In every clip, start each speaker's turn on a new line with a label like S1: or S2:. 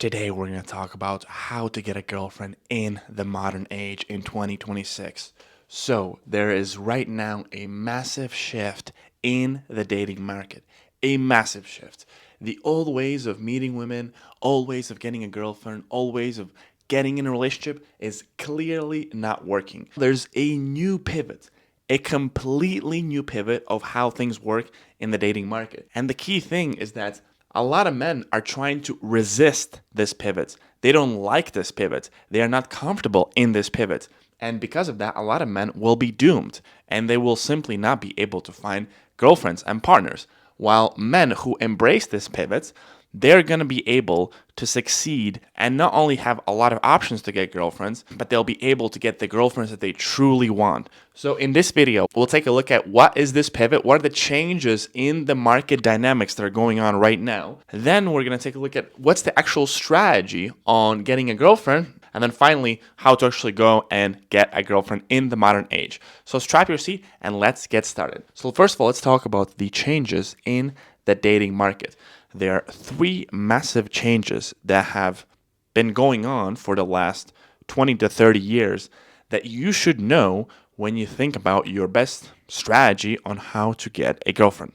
S1: Today we're going to talk about how to get a girlfriend in the modern age in 2026. So, there is right now a massive shift in the dating market. A massive shift. The old ways of meeting women, old ways of getting a girlfriend, old ways of getting in a relationship is clearly not working. There's a new pivot, a completely new pivot of how things work in the dating market. And the key thing is that a lot of men are trying to resist this pivot. They don't like this pivot. They are not comfortable in this pivot. And because of that, a lot of men will be doomed and they will simply not be able to find girlfriends and partners. While men who embrace this pivot, they're going to be able to succeed and not only have a lot of options to get girlfriends, but they'll be able to get the girlfriends that they truly want. So in this video, we'll take a look at what is this pivot, what are the changes in the market dynamics that are going on right now. Then we're going to take a look at what's the actual strategy on getting a girlfriend. And then finally, how to actually go and get a girlfriend in the modern age. So strap your seat and let's get started. So first of all, let's talk about the changes in the dating market. There are three massive changes that have been going on for the last 20 to 30 years that you should know when you think about your best strategy on how to get a girlfriend.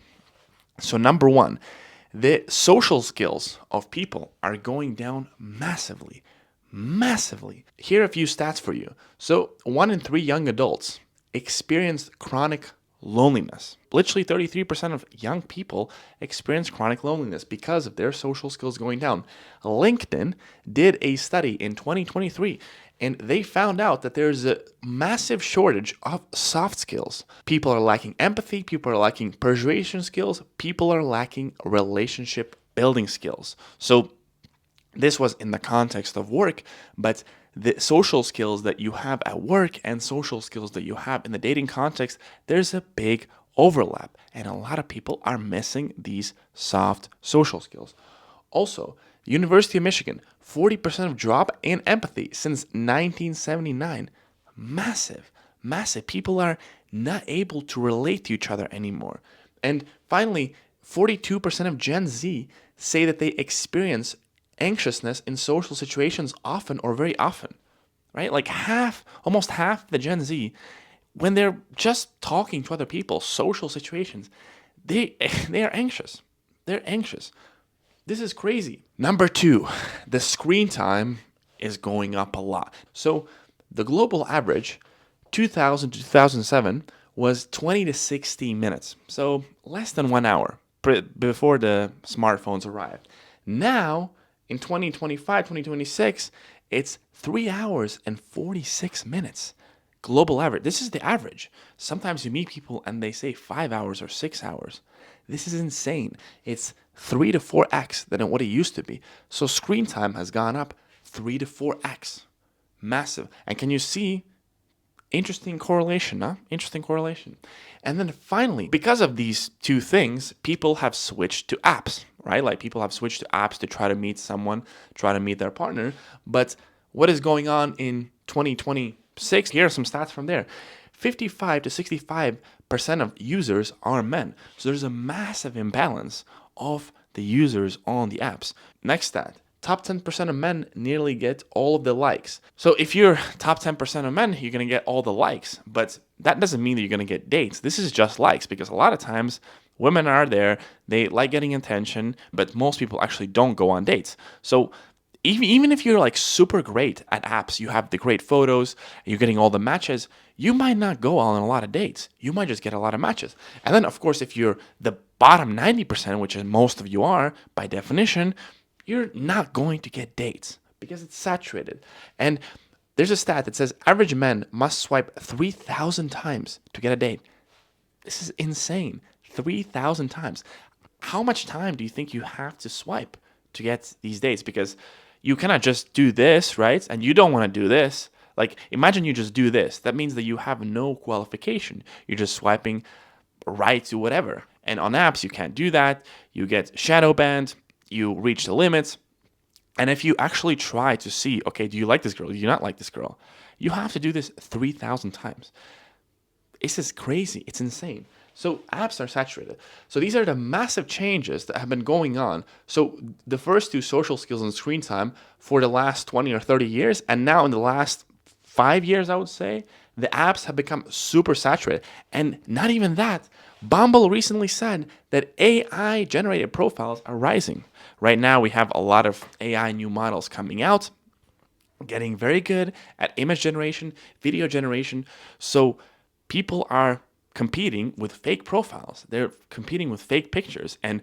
S1: So number one, the social skills of people are going down massively. Massively. Here are a few stats for you. So 1 in 3 young adults experience chronic loneliness. Literally 33% of young people experience chronic loneliness because of their social skills going down. LinkedIn did a study in 2023 and they found out that there's a massive shortage of soft skills. People are lacking empathy, people are lacking persuasion skills, people are lacking relationship building skills. So this was in the context of work, but the social skills that you have at work and social skills that you have in the dating context, there's a big overlap. And a lot of people are missing these soft social skills. Also, University of Michigan, 40% of drop in empathy since 1979. Massive, massive. People are not able to relate to each other anymore. And finally, 42% of Gen Z say that they experience anxiousness in social situations often or very often, right? Like almost half the Gen Z, when they're just talking to other people, social situations, they are anxious. They're anxious. This is crazy. Number two, the screen time is going up a lot. So the global average, 2000 to 2007, was 20 to 60 minutes. So less than 1 hour before the smartphones arrived. Now, in 2025, 2026, it's 3 hours and 46 minutes. Global average. This is the average. Sometimes you meet people and they say 5 hours or 6 hours. This is insane. It's 3 to 4x than what it used to be. So screen time has gone up 3 to 4x. Massive. And can you see? Interesting correlation, huh? Interesting correlation. And then finally, because of these two things, people have switched to apps, right? Like people have switched to apps to try to meet someone, try to meet their partner. But what is going on in 2026? Here are some stats from there. 55 to 65% of users are men. So there's a massive imbalance of the users on the apps. Next stat. Top 10% of men nearly get all of the likes. So if you're top 10% of men, you're going to get all the likes. But that doesn't mean that you're going to get dates. This is just likes because a lot of times women are there, they like getting attention, but most people actually don't go on dates. So even if you're like super great at apps, you have the great photos, you're getting all the matches, you might not go on a lot of dates. You might just get a lot of matches. And then, of course, if you're the bottom 90%, which is most of you are, by definition, you're not going to get dates because it's saturated. And there's a stat that says average men must swipe 3,000 times to get a date. This is insane. 3,000 times. How much time do you think you have to swipe to get these dates? Because you cannot just do this, right? And you don't want to do this. Like, imagine you just do this. That means that you have no qualification. You're just swiping right to whatever. And on apps, you can't do that. You get shadow banned. You reach the limits. And if you actually try to see, okay, do you like this girl? Do you not like this girl? You have to do this 3,000 times. This is crazy. It's insane. So apps are saturated. So these are the massive changes that have been going on. So the first two, social skills and screen time, for the last 20 or 30 years, and now in the last 5 years, I would say, the apps have become super saturated. And not even that. Bumble recently said that AI generated profiles are rising. Right now, we have a lot of AI new models coming out, getting very good at image generation, video generation. So people are competing with fake profiles. They're competing with fake pictures. And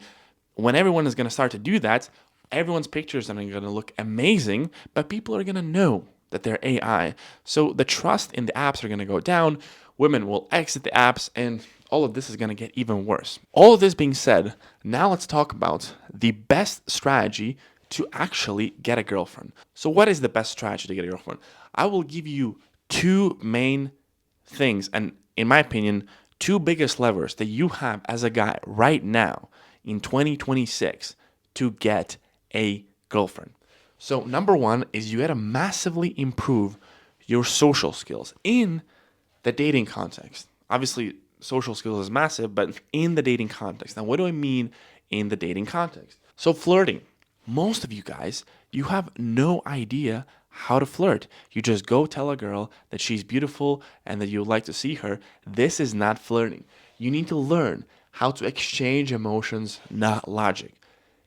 S1: when everyone is going to start to do that, everyone's pictures are going to look amazing, but people are going to know that they're AI. So the trust in the apps are going to go down. Women will exit the apps, and all of this is going to get even worse. All of this being said, now let's talk about the best strategy to actually get a girlfriend. So, what is the best strategy to get a girlfriend? I will give you two main things, and in my opinion, two biggest levers that you have as a guy right now in 2026 to get a girlfriend. So, number one is you got to massively improve your social skills in the dating context. Obviously, social skills is massive, but in the dating context. Now, what do I mean in the dating context? So, flirting. Most of you guys, you have no idea how to flirt. You just go tell a girl that she's beautiful and that you would like to see her. This is not flirting. You need to learn how to exchange emotions, not logic.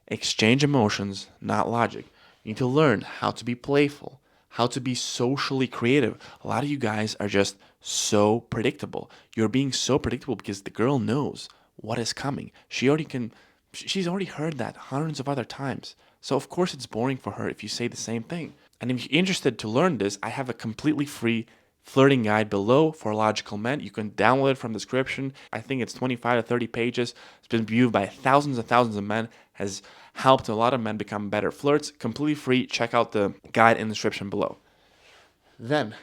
S1: Exchange emotions, not logic. You need to learn how to be playful, how to be socially creative. A lot of you guys are just so predictable. You're being so predictable because the girl knows what is coming. She's already heard that hundreds of other times. So of course it's boring for her if you say the same thing. And if you're interested to learn this, I have a completely free flirting guide below for logical men. You can download it from the description. I think it's 25 to 30 pages. It's been viewed by thousands and thousands of men, has helped a lot of men become better flirts. Completely free. Check out the guide in the description below. Then,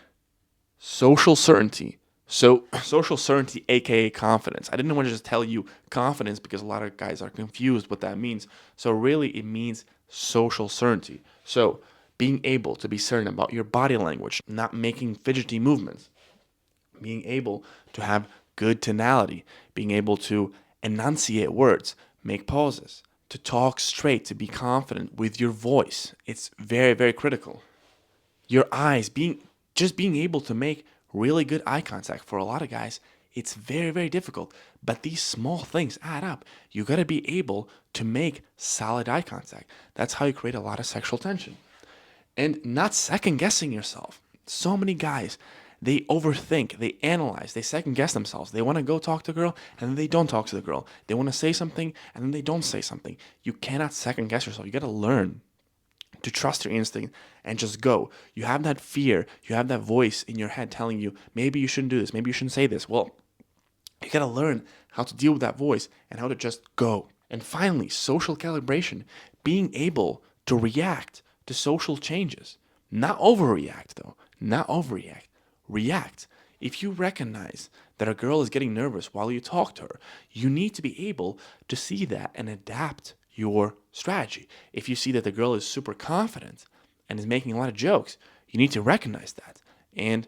S1: social certainty. So, social certainty, aka confidence. I didn't want to just tell you confidence because a lot of guys are confused what that means. So, really, it means social certainty. So, being able to be certain about your body language, not making fidgety movements, being able to have good tonality, being able to enunciate words, make pauses, to talk straight, to be confident with your voice. It's very, very critical. Your eyes, being able to make really good eye contact. For a lot of guys, it's very, very difficult. But these small things add up. You got to be able to make solid eye contact. That's how you create a lot of sexual tension. And not second guessing yourself. So many guys, they overthink, they analyze, they second guess themselves. They want to go talk to a girl and then they don't talk to the girl. They want to say something and then they don't say something. You cannot second guess yourself. You got to learn to trust your instinct and just go. You have that fear, you have that voice in your head telling you, maybe you shouldn't do this, maybe you shouldn't say this. Well, you got to learn how to deal with that voice and how to just go. And finally, social calibration, being able to react to social changes. Not overreact, though. Not overreact. React. If you recognize that a girl is getting nervous while you talk to her, you need to be able to see that and adapt your strategy. If you see that the girl is super confident and is making a lot of jokes, you need to recognize that and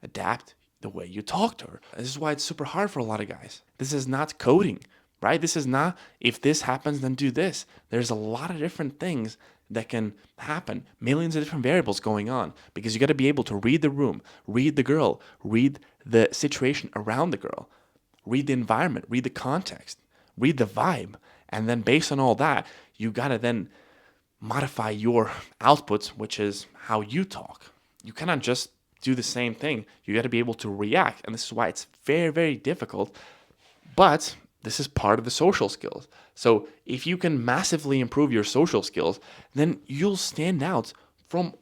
S1: adapt the way you talk to her. This is why it's super hard for a lot of guys. This is not coding, right? This is not, if this happens, then do this. There's a lot of different things that can happen, millions of different variables going on, because you got to be able to read the room, read the girl, read the situation around the girl, read the environment, read the context, read the vibe. And then based on all that, you got to then modify your outputs, which is how you talk. You cannot just do the same thing. You got to be able to react. And this is why it's very, very difficult. But this is part of the social skills. So if you can massively improve your social skills, then you'll stand out from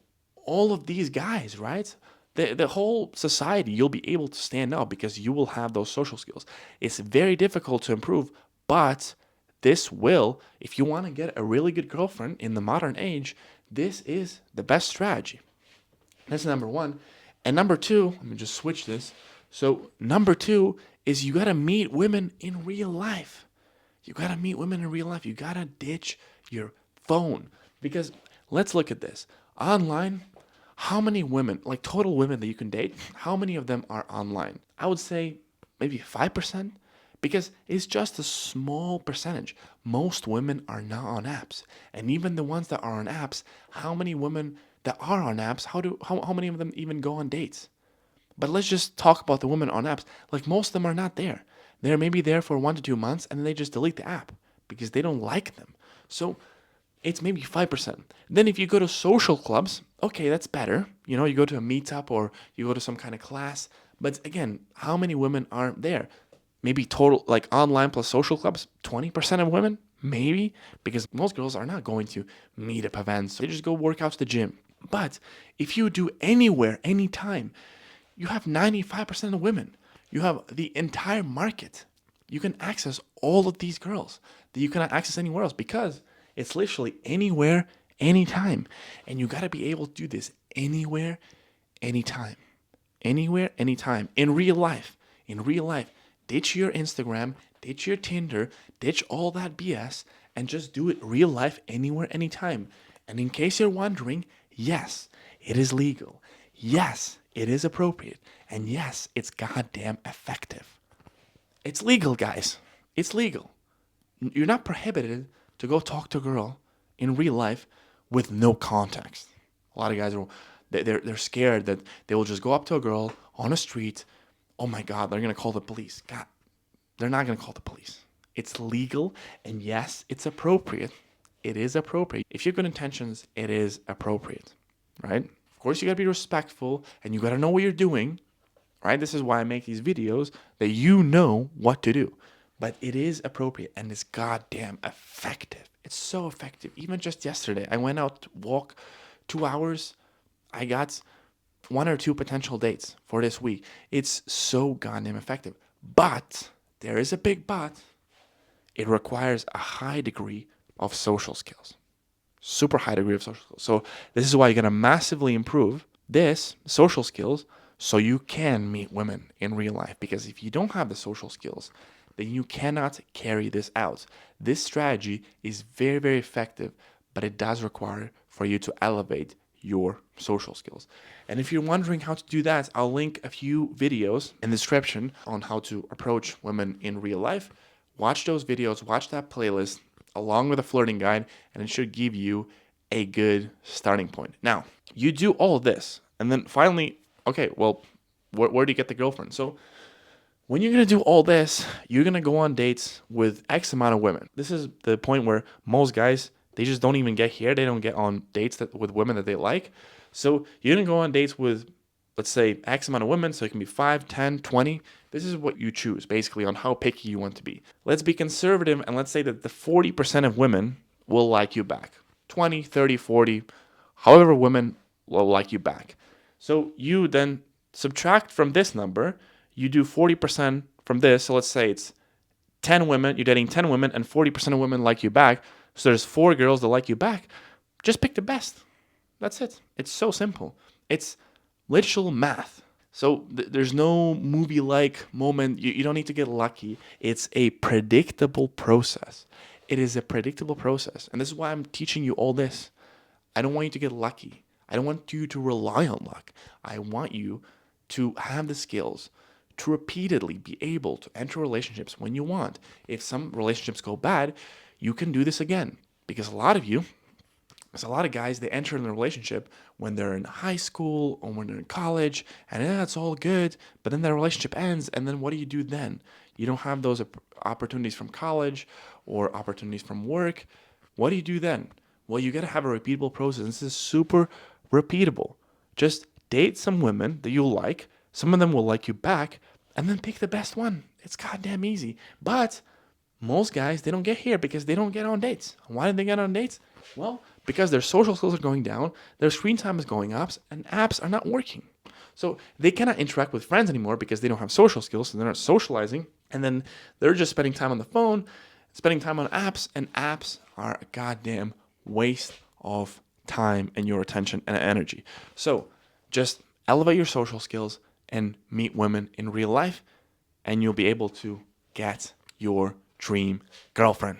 S1: all of these guys, right? The whole society, you'll be able to stand out because you will have those social skills. It's very difficult to improve, but this will, if you want to get a really good girlfriend in the modern age, this is the best strategy. That's number one. And number two, let me just switch this. So number two is you got to meet women in real life. You got to meet women in real life. You got to ditch your phone. Because let's look at this. Online, how many women, like total women that you can date, how many of them are online? I would say maybe 5%, because it's just a small percentage. Most women are not on apps. And even the ones that are on apps, how many women that are on apps, how many of them even go on dates? But let's just talk about the women on apps. Like most of them are not there. They're maybe there for 1 to 2 months and then they just delete the app because they don't like them. So it's maybe 5%. Then if you go to social clubs, okay, that's better. You know, you go to a meetup or you go to some kind of class. But again, how many women are there? Maybe total, like online plus social clubs, 20% of women, maybe, because most girls are not going to meetup events. They just go work out to the gym. But if you do anywhere, anytime, you have 95% of women. You have the entire market. You can access all of these girls that you cannot access anywhere else because it's literally anywhere, anytime. And you got to be able to do this anywhere, anytime. Anywhere, anytime. In real life. In real life. Ditch your Instagram, ditch your Tinder, ditch all that BS, and just do it real life anywhere, anytime. And in case you're wondering, yes, it is legal. Yes, it is appropriate. And yes, it's goddamn effective. It's legal, guys. It's legal. You're not prohibited to go talk to a girl in real life with no context. A lot of guys are they're scared that they will just go up to a girl on a street. Oh my God, they're gonna call the police. God, they're not gonna call the police. It's legal, and yes, it's appropriate. It is appropriate. If you have good intentions, it is appropriate, right? Of course, you gotta be respectful, and you gotta know what you're doing, right? This is why I make these videos, that you know what to do. But it is appropriate, and it's goddamn effective. It's so effective. Even just yesterday, I went out to walk 2 hours. I got 1 or 2 potential dates for this week. It's so goddamn effective. But there is a big but. It requires a high degree of social skills. Super high degree of social skills. So this is why you're going to massively improve this social skills so you can meet women in real life. Because if you don't have the social skills, then you cannot carry this out. This strategy is very, very effective, but it does require for you to elevate your social skills. And if you're wondering how to do that, I'll link a few videos in the description on how to approach women in real life. Watch those videos, watch that playlist along with a flirting guide, and it should give you a good starting point. Now, you do all of this, and then finally, okay, well, where do you get the girlfriend? So when you're going to do all this, you're going to go on dates with X amount of women. This is the point where most guys, they just don't even get here. They don't get on dates with women that they like. So you're going to go on dates with, let's say, X amount of women. So it can be 5, 10, 20. This is what you choose, basically, on how picky you want to be. Let's be conservative, and let's say that the 40% of women will like you back. 20, 30, 40, however women will like you back. So you then subtract from this number, you do 40% from this. So let's say it's 10 women, you're dating 10 women, and 40% of women like you back. So there's 4 girls that like you back. Just pick the best. That's it. It's so simple. It's literal math. So there's no movie-like moment. You don't need to get lucky. It's a predictable process. It is a predictable process. And this is why I'm teaching you all this. I don't want you to get lucky. I don't want you to rely on luck. I want you to have the skills to repeatedly be able to enter relationships when you want. If some relationships go bad, you can do this again. Because a lot of guys, they enter in a relationship when they're in high school or when they're in college, and it's all good, but then their relationship ends, and then what do you do then? You don't have those opportunities from college or opportunities from work. What do you do then? Well, you got to have a repeatable process. This is super repeatable. Just date some women that you like. Some of them will like you back, and then pick the best one. It's goddamn easy. But most guys, they don't get here because they don't get on dates. Why did they get on dates? Well, because their social skills are going down, their screen time is going up, and apps are not working. So they cannot interact with friends anymore because they don't have social skills, so they're not socializing. And then they're just spending time on the phone, spending time on apps, and apps are a goddamn waste of time and your attention and energy. So just elevate your social skills and meet women in real life, and you'll be able to get your dream girlfriend.